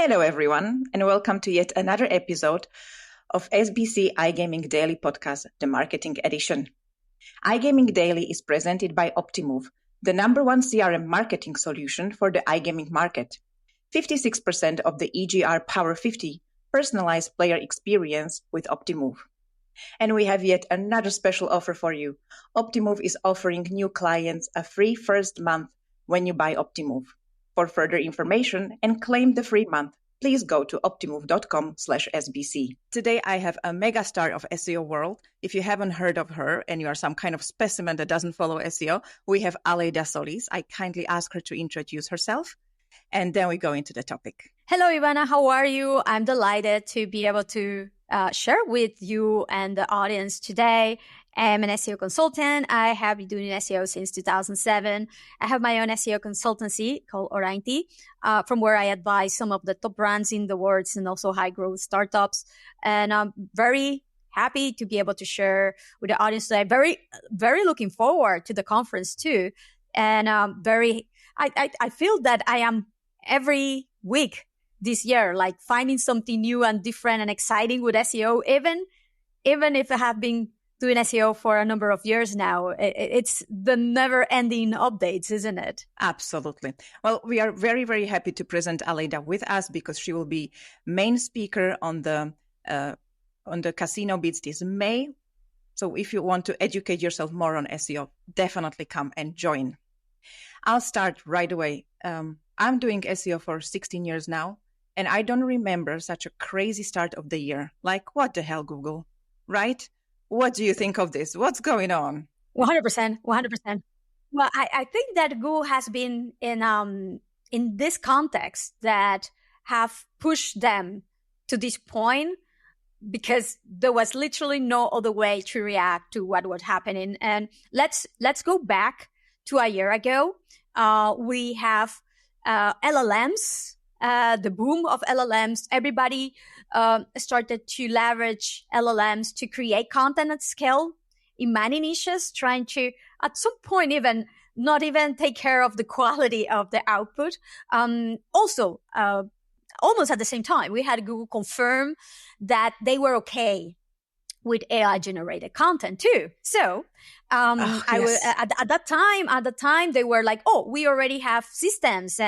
Hello, everyone, and welcome to yet another episode of SBC iGaming Daily Podcast, the Marketing Edition. iGaming Daily is presented by Optimove, the number one CRM marketing solution for the iGaming market. 56% of the EGR Power 50 personalized player experience with Optimove. And we have yet another special offer for you. Optimove is offering new clients a free first month when you buy Optimove. For further information and claim the free month, please go to optimove.com/SBC. Today, I have a mega star of SEO world. If you haven't heard of her and you are some kind of specimen that doesn't follow SEO, we have Aleyda Solís. I kindly ask her to introduce herself, and then we go into the topic. Hello, Ivana. How are you? I'm delighted to be able to share with you and the audience today. I'm an SEO consultant. I have been doing SEO since 2007. I have my own SEO consultancy called Orienti, from where I advise some of the top brands in the world and also high growth startups. And I'm very happy to be able to share with the audience today. Very looking forward to the conference too. And I feel that I am every week this year, like finding something new and different and exciting with SEO, even if I have been doing SEO for a number of years now. It's the never-ending updates, isn't it? Absolutely. Well, we are very, very happy to present Aleyda with us because she will be main speaker on the CasinoBeats this May. So if you want to educate yourself more on SEO, definitely come and join. I'll start right away. I'm doing SEO for 16 years now, and I don't remember such a crazy start of the year. Like, what the hell, Google, right? What do you think of this? What's going on? 100%. Well, I think that Google has been in this context that have pushed them to this point because there was literally no other way to react to what was happening. And let's go back to a year ago. We have LLMs. The boom of LLMs, everybody started to leverage LLMs to create content at scale in many niches, trying to, at some point, not even take care of the quality of the output. Also, almost at the same time, we had Google confirm that they were okay with AI-generated content too. So, yes. At that time, they were like, "Oh, we already have systems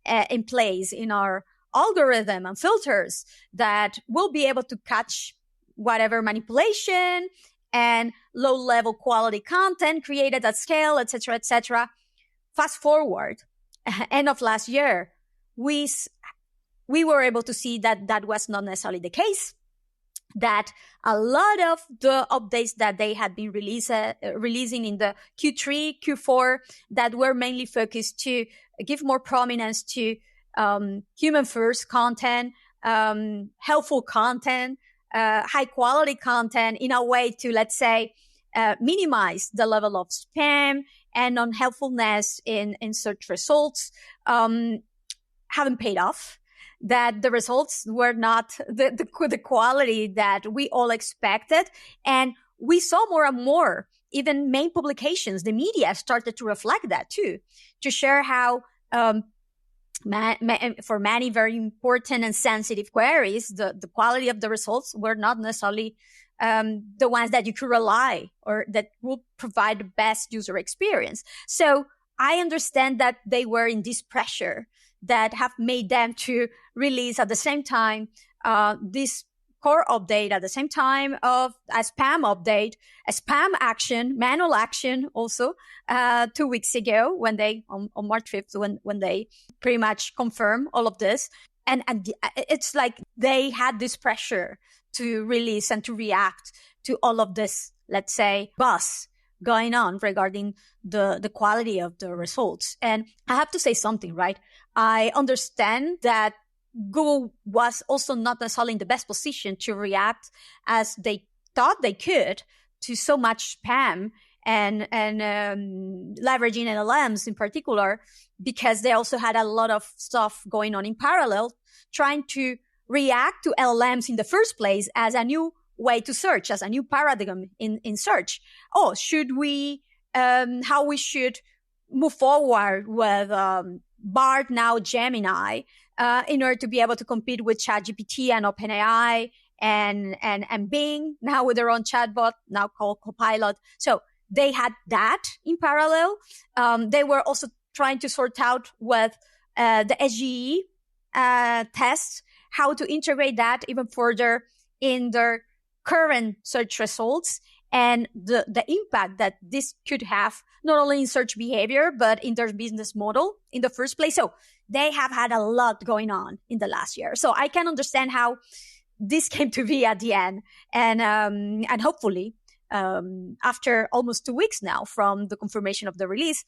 in place in our algorithm and filters that will be able to catch whatever manipulation and low-level quality content created at scale, etc., etc." Fast forward, end of last year, we were able to see that that was not necessarily the case. That a lot of the updates that they had been releasing in the Q3, Q4, that were mainly focused to give more prominence to human-first content, helpful content, high-quality content in a way to, let's say, minimize the level of spam and unhelpfulness in search results, haven't paid off. That the results were not the quality that we all expected. And we saw more and more, even main publications, the media started to reflect that too, to share how for many very important and sensitive queries, the quality of the results were not necessarily the ones that you could rely or that will provide the best user experience. So I understand that they were in this pressure that have made them to release at the same time this core update at the same time of a spam update, a spam action, manual action also 2 weeks ago when they, on March 5th, when they pretty much confirm all of this. And it's like they had this pressure to release and to react to all of this, let's say, buzz going on regarding the quality of the results. And I have to say something, right? I understand that Google was also not necessarily in the best position to react as they thought they could to so much spam and leveraging LLMs in particular, because they also had a lot of stuff going on in parallel, trying to react to LLMs in the first place as a new way to search, as a new paradigm in search. Oh, should we, how we should move forward with Bard, now Gemini, in order to be able to compete with ChatGPT and OpenAI and Bing, now with their own chatbot, now called Copilot. So they had that in parallel. They were also trying to sort out with the SGE tests, how to integrate that even further in their current search results and the impact that this could have not only in search behavior, but in their business model in the first place. So they have had a lot going on in the last year. So I can understand how this came to be at the end. And hopefully, after almost 2 weeks now from the confirmation of the release,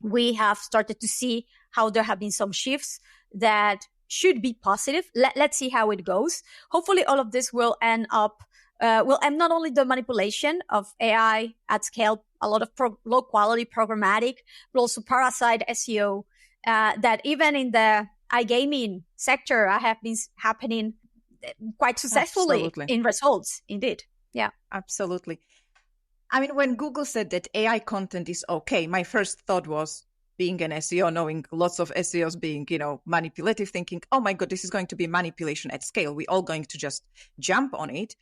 we have started to see how there have been some shifts that should be positive. Let's see how it goes. Hopefully all of this will end not only the manipulation of AI at scale, a lot of low quality programmatic, but also parasite SEO, that even in the iGaming sector have been happening quite successfully. Absolutely. In results, indeed. Yeah. Absolutely. I mean, when Google said that AI content is okay, my first thought was, being an SEO, knowing lots of SEOs being, manipulative, thinking, oh my God, this is going to be manipulation at scale. We're all going to just jump on it.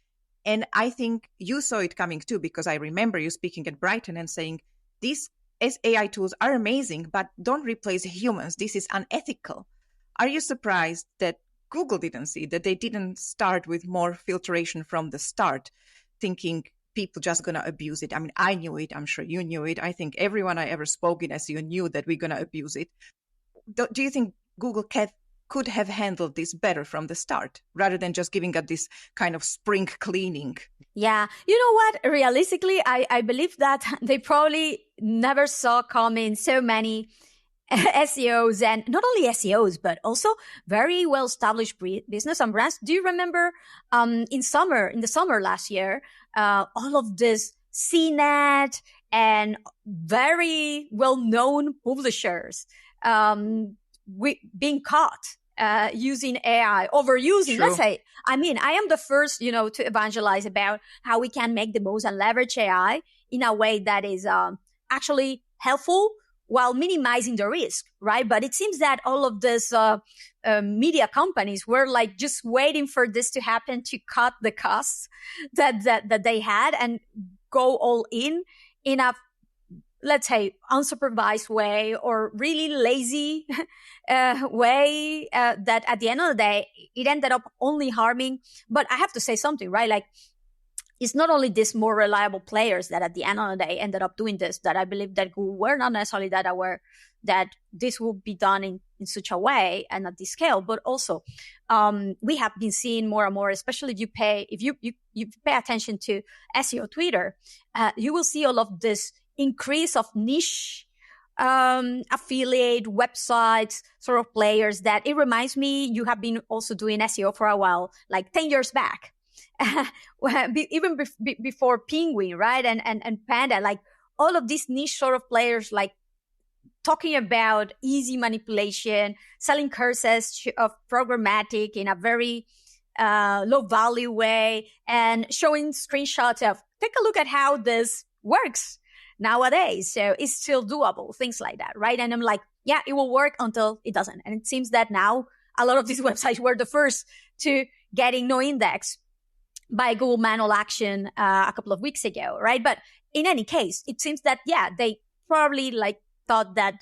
And I think you saw it coming too, because I remember you speaking at Brighton and saying, these AI tools are amazing, but don't replace humans. This is unethical. Are you surprised that Google didn't see, that they didn't start with more filtration from the start, thinking people just going to abuse it? I mean, I knew it. I'm sure you knew it. I think everyone I ever spoke in SEO knew that we're going to abuse it. Do you think Google could have handled this better from the start rather than just giving up this kind of spring cleaning? Yeah. You know what? Realistically, I believe that they probably never saw coming so many SEOs, and not only SEOs, but also very well-established business and brands. Do you remember in the summer last year, all of this CNET and very well-known publishers being caught using AI, overusing, True. let's say. I mean, I am the first, to evangelize about how we can make the most and leverage AI in a way that is actually helpful while minimizing the risk, right? But it seems that all of these media companies were like just waiting for this to happen to cut the costs that they had and go all in a, let's say, unsupervised way or really lazy way that at the end of the day, it ended up only harming. But I have to say something, right? Like, it's not only these more reliable players that at the end of the day ended up doing this, that I believe that Google were not necessarily that aware that this would be done in such a way and at this scale, but also we have been seeing more and more, especially if you pay attention to SEO Twitter, you will see all of this increase of niche affiliate websites sort of players that it reminds me you have been also doing SEO for a while, like 10 years back. Even before Penguin, right? And Panda, like all of these niche sort of players, like talking about easy manipulation, selling courses of programmatic in a very low value way, and showing screenshots of, take a look at how this works nowadays. So it's still doable, things like that, right? And I'm like, yeah, it will work until it doesn't. And it seems that now a lot of these websites were the first to getting no index by Google manual action a couple of weeks ago, right? But in any case, it seems that, yeah, they probably like thought that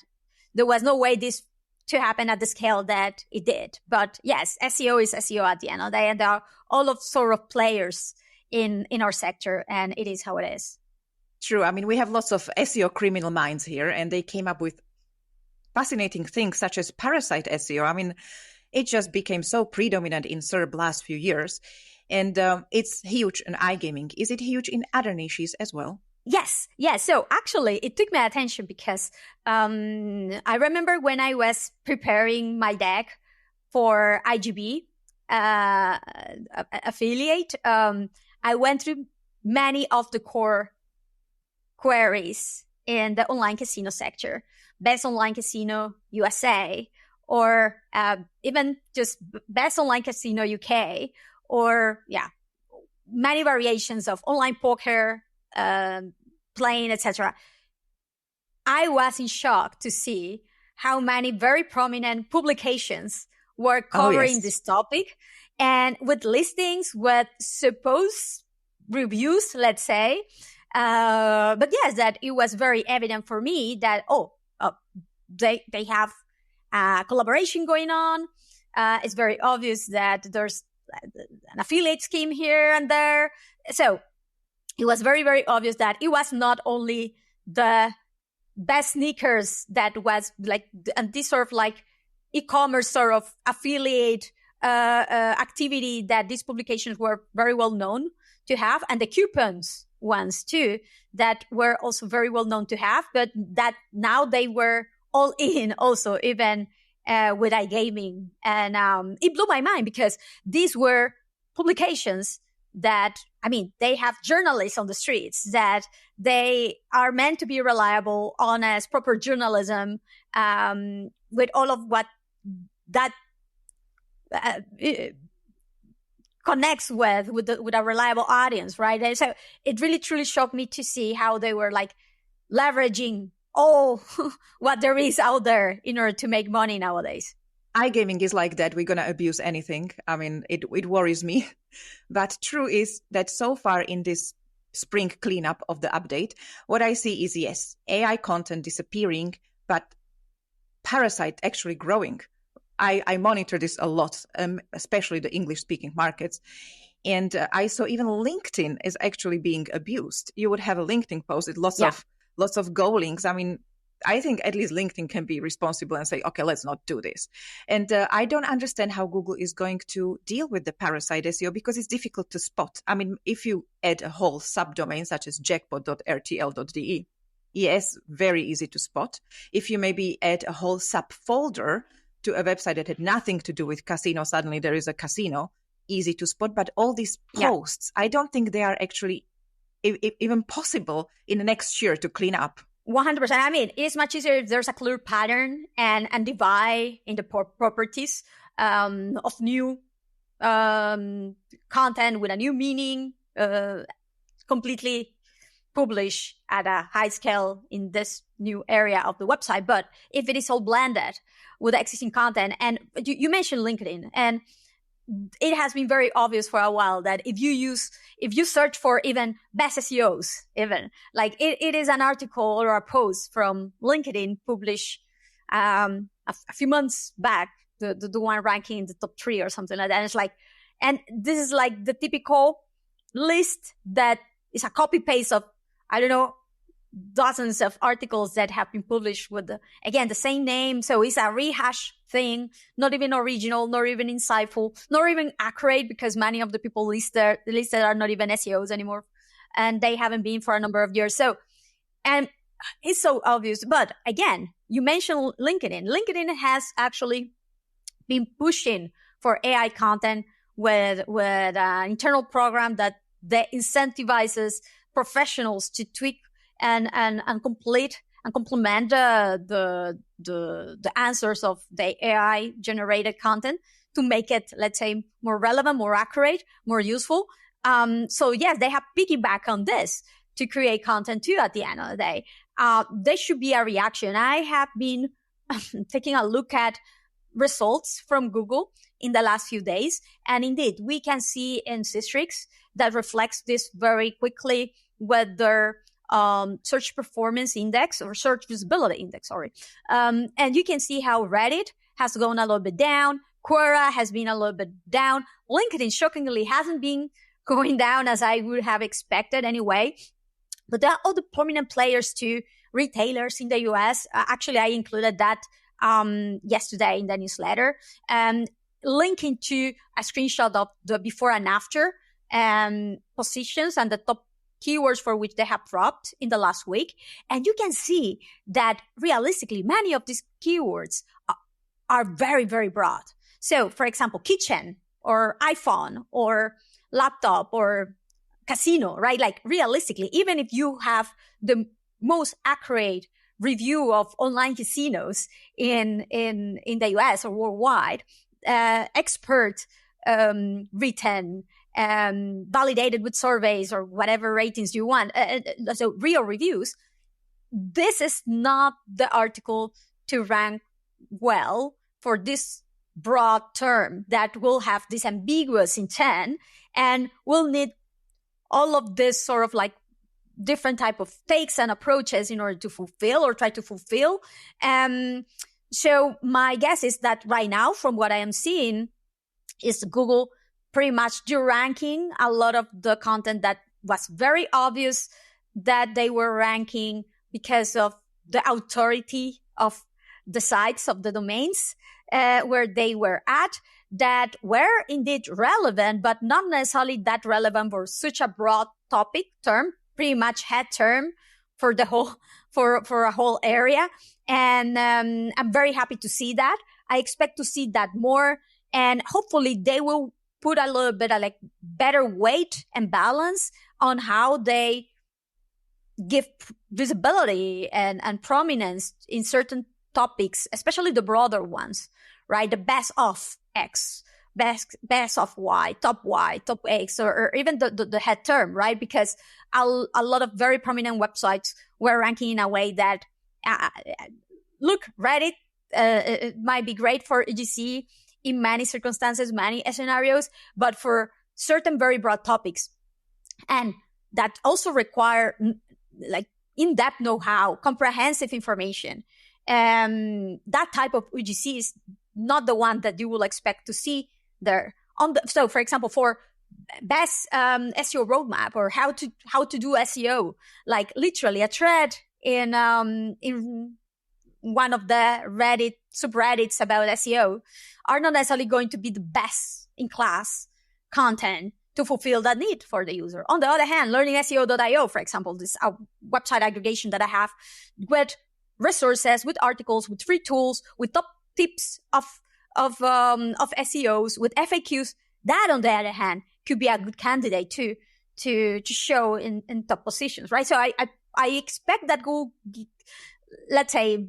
there was no way this to happen at the scale that it did. But yes, SEO is SEO at the end of the day, and there are all of sort of players in our sector, and it is how it is. True. I mean, we have lots of SEO criminal minds here, and they came up with fascinating things such as parasite SEO. I mean, it just became so predominant in SERP last few years. And it's huge in iGaming. Is it huge in other niches as well? Yes. So actually, it took my attention because I remember when I was preparing my deck for IGB affiliate, I went through many of the core queries in the online casino sector, best online casino USA, or even just best online casino UK, or many variations of online poker, playing, etc. I was in shock to see how many very prominent publications were covering yes. this topic, and with listings with supposed reviews, let's say. But yes, that it was very evident for me that, they have a collaboration going on. It's very obvious that there's an affiliate scheme here and there. So it was very, very obvious that it was not only the best sneakers that was like, and this sort of like e-commerce sort of affiliate activity that these publications were very well known to have, and the coupons ones too that were also very well known to have, but that now they were all in also, even with iGaming. And it blew my mind, because these were publications that, I mean, they have journalists on the streets, that they are meant to be reliable, honest, proper journalism, with all of what that connects with a reliable audience, right? And so it really truly shocked me to see how they were like leveraging all what there is out there in order to make money nowadays. iGaming is like that. We're going to abuse anything. I mean, it worries me. But true is that so far in this spring cleanup of the update, what I see is, yes, AI content disappearing, but Parasite actually growing. I monitor this a lot, especially the English-speaking markets. And I saw even LinkedIn is actually being abused. You would have a LinkedIn post with lots of Go links. I mean, I think at least LinkedIn can be responsible and say, okay, let's not do this. And I don't understand how Google is going to deal with the parasite SEO, because it's difficult to spot. I mean, if you add a whole subdomain such as jackpot.rtl.de, yes, very easy to spot. If you maybe add a whole subfolder to a website that had nothing to do with casino, suddenly there is a casino, easy to spot. But all these posts, I don't think they are actually even possible in the next year to clean up. 100%. I mean, it's much easier if there's a clear pattern and divide in the properties of new content with a new meaning, completely publish at a high scale in this new area of the website. But if it is all blended with existing content, and you mentioned LinkedIn, and it has been very obvious for a while that if you search for even best SEOs, even like it is an article or a post from LinkedIn published a few months back, the one ranking in the top 3 or something like that. And it's like, and this is like the typical list that is a copy paste of, I don't know, dozens of articles that have been published with the same name. So it's a rehash thing, not even original, not even insightful, not even accurate, because many of the people listed are not even SEOs anymore, and they haven't been for a number of years. So, and it's so obvious. But again, you mentioned LinkedIn. LinkedIn has actually been pushing for AI content with an internal program that incentivizes professionals to tweak and complete and complement the answers of the AI generated content to make it, let's say, more relevant, more accurate, more useful. So yes, they have piggyback on this to create content too at the end of the day. There should be a reaction. I have been taking a look at results from Google in the last few days. And indeed, we can see in Systrix that reflects this very quickly with their search performance index or search visibility index, and you can see how Reddit has gone a little bit down. Quora has been a little bit down. LinkedIn, shockingly, hasn't been going down as I would have expected anyway. But there are other prominent players too, retailers in the US. Actually, I included that yesterday in the newsletter, linking to a screenshot of the before and after positions and the top keywords for which they have dropped in the last week. And you can see that realistically, many of these keywords are very, very broad. So for example, kitchen or iPhone or laptop or casino, right? Like realistically, even if you have the most accurate review of online casinos in the US or worldwide, expert written, validated with surveys or whatever ratings you want, so real reviews, this is not the article to rank well for this broad term that will have this ambiguous intent and will need all of this sort of like different type of takes and approaches in order to fulfill or try to fulfill. So my guess is that right now, from what I am seeing, is Google pretty much de-ranking a lot of the content that was very obvious that they were ranking because of the authority of the sites of the domains where they were at, that were indeed relevant, but not necessarily that relevant for such a broad topic term, pretty much head term for the whole, for a whole area. And I'm very happy to see that. I expect to see that more, and hopefully they will put a little bit of like better weight and balance on how they give visibility and prominence in certain topics, especially the broader ones, right? The best of X, best of Y, top X, or even the head term, right? Because a lot of very prominent websites were ranking in a way that, look, Reddit, it might be great for EGC in many circumstances, many scenarios, but for certain very broad topics, and that also require like in-depth know-how, comprehensive information. That type of UGC is not the one that you will expect to see there. So, for example, for best SEO roadmap or how to do SEO, like literally a thread in one of the Reddit subreddits about SEO are not necessarily going to be the best in class content to fulfill that need for the user. On the other hand, learningseo.io, for example, this website aggregation that I have with resources, with articles, with free tools, with top tips of SEOs, with FAQs, that on the other hand could be a good candidate to show in top positions, right? So I expect that Google, let's say,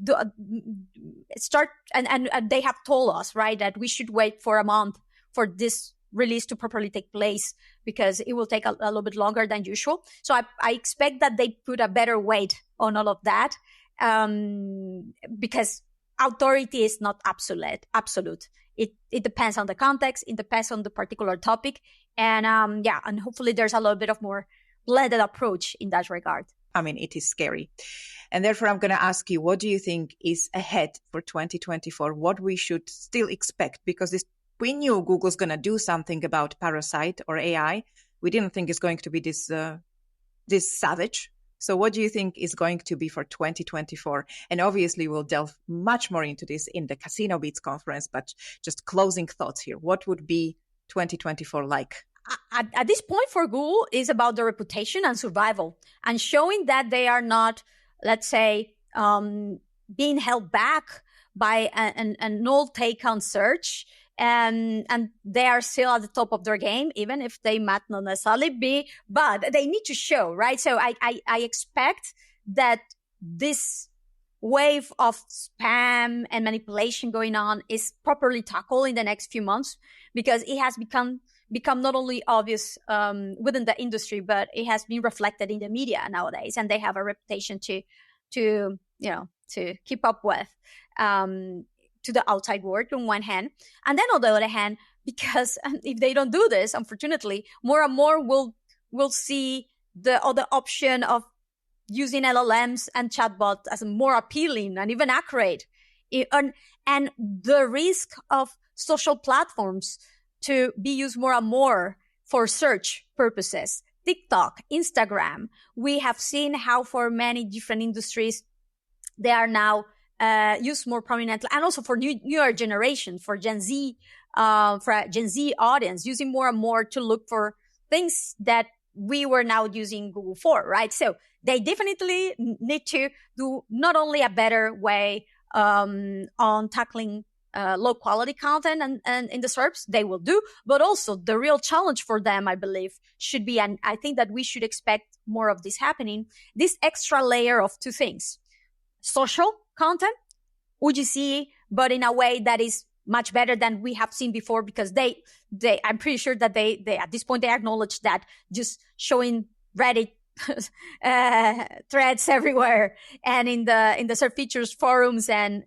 start, and they have told us, right, that we should wait for a month for this release to properly take place because it will take a little bit longer than usual. So I expect that they put a better weight on all of that, because authority is not absolute. It depends on the context. It depends on the particular topic. And and hopefully there's a little bit of more blended approach in that regard. I mean, it is scary. And therefore, I'm going to ask you, what do you think is ahead for 2024? What we should still expect? Because we knew Google's going to do something about Parasite or AI. We didn't think it's going to be this savage. So what do you think is going to be for 2024? And obviously, we'll delve much more into this in the CasinoBeats conference, but just closing thoughts here. What would be 2024 like? At this point for Google is about the reputation and survival and showing that they are not, let's say, being held back by an old take on search. And they are still at the top of their game, even if they might not necessarily be, but they need to show, right? So I expect that this wave of spam and manipulation going on is properly tackled in the next few months, because it has become not only obvious within the industry, but it has been reflected in the media nowadays, and they have a reputation to keep up with. To the outside world on one hand, and then on the other hand, because if they don't do this, unfortunately, more and more will see the other option of using LLMs and chatbots as more appealing and even accurate, and the risk of social platforms to be used more and more for search purposes. TikTok, Instagram, we have seen how for many different industries they are now used more prominently, and also for newer generation, for Gen Z audience, using more and more to look for things that we were now using Google for, right? So they definitely need to do not only a better way on tackling low quality content and in the SERPs, they will do, but also the real challenge for them, I believe, should be, and I think that we should expect more of this happening, this extra layer of two things: social content, UGC, but in a way that is much better than we have seen before, because they I'm pretty sure that they at this point they acknowledge that just showing Reddit threads everywhere and in the search features forums and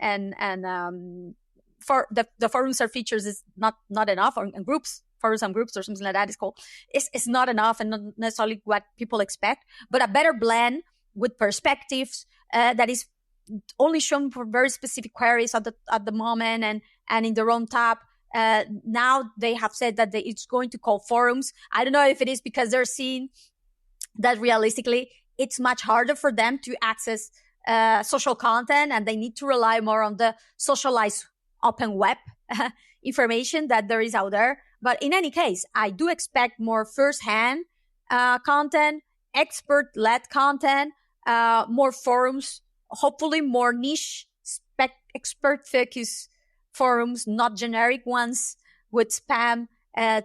for the forums or features is not enough, or groups, forums and groups or something like that is called, it's not enough and not necessarily what people expect, but a better blend with perspectives that is only shown for very specific queries at the moment and in their own tab. Now they have said that it's going to call forums. I don't know if it is because they're seeing that realistically it's much harder for them to access social content, and they need to rely more on the socialized open web information that there is out there. But in any case, I do expect more first-hand content, expert-led content, more forums, hopefully more niche, expert-focused forums, not generic ones with spam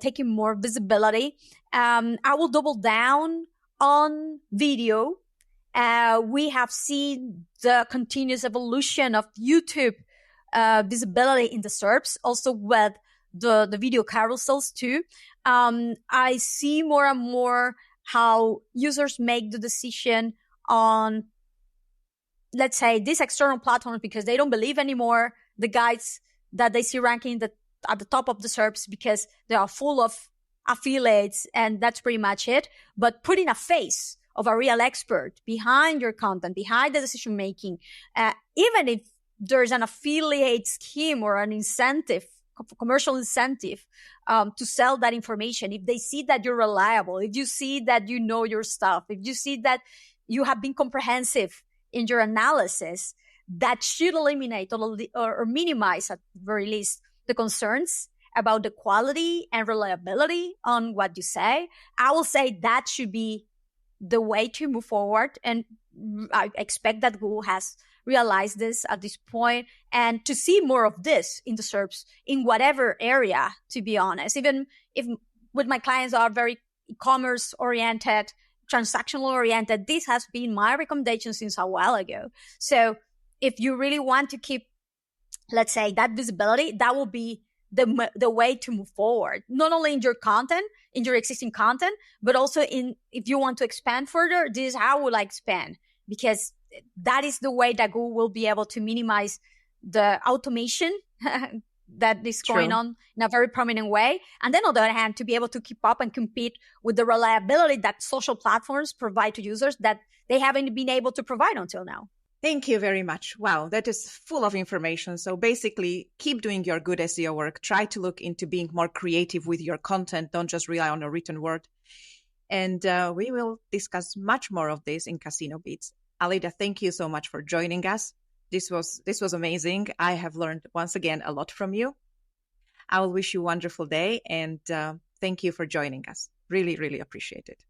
taking more visibility. I will double down on video. We have seen the continuous evolution of YouTube visibility in the SERPs, also with the video carousels too. I see more and more how users make the decision on, let's say, these external platforms because they don't believe anymore the guides that they see ranking at the top of the SERPs because they are full of affiliates, and that's pretty much it. But putting a face of a real expert behind your content, behind the decision making, even if there's an affiliate scheme or an incentive, commercial incentive to sell that information, if they see that you're reliable, if you see that you know your stuff, if you see that you have been comprehensive in your analysis, that should eliminate or minimize at the very least the concerns about the quality and reliability on what you say. I will say that should be the way to move forward. And I expect that Google has realized this at this point, and to see more of this in the SERPs in whatever area, to be honest. Even if with my clients are very e-commerce oriented, transactional oriented, this has been my recommendation since a while ago. So if you really want to keep, let's say, that visibility, that will be the way to move forward, not only in your content, in your existing content, but also if you want to expand further, this is how will I expand, because that is the way that Google will be able to minimize the automation that is going on in a very prominent way. And then on the other hand, to be able to keep up and compete with the reliability that social platforms provide to users that they haven't been able to provide until now. Thank you very much. Wow, that is full of information. So basically, keep doing your good SEO work. Try to look into being more creative with your content. Don't just rely on a written word. And we will discuss much more of this in CasinoBeats. Aleyda, thank you so much for joining us. This was amazing. I have learned once again a lot from you. I will wish you a wonderful day, and thank you for joining us. Really, really appreciate it.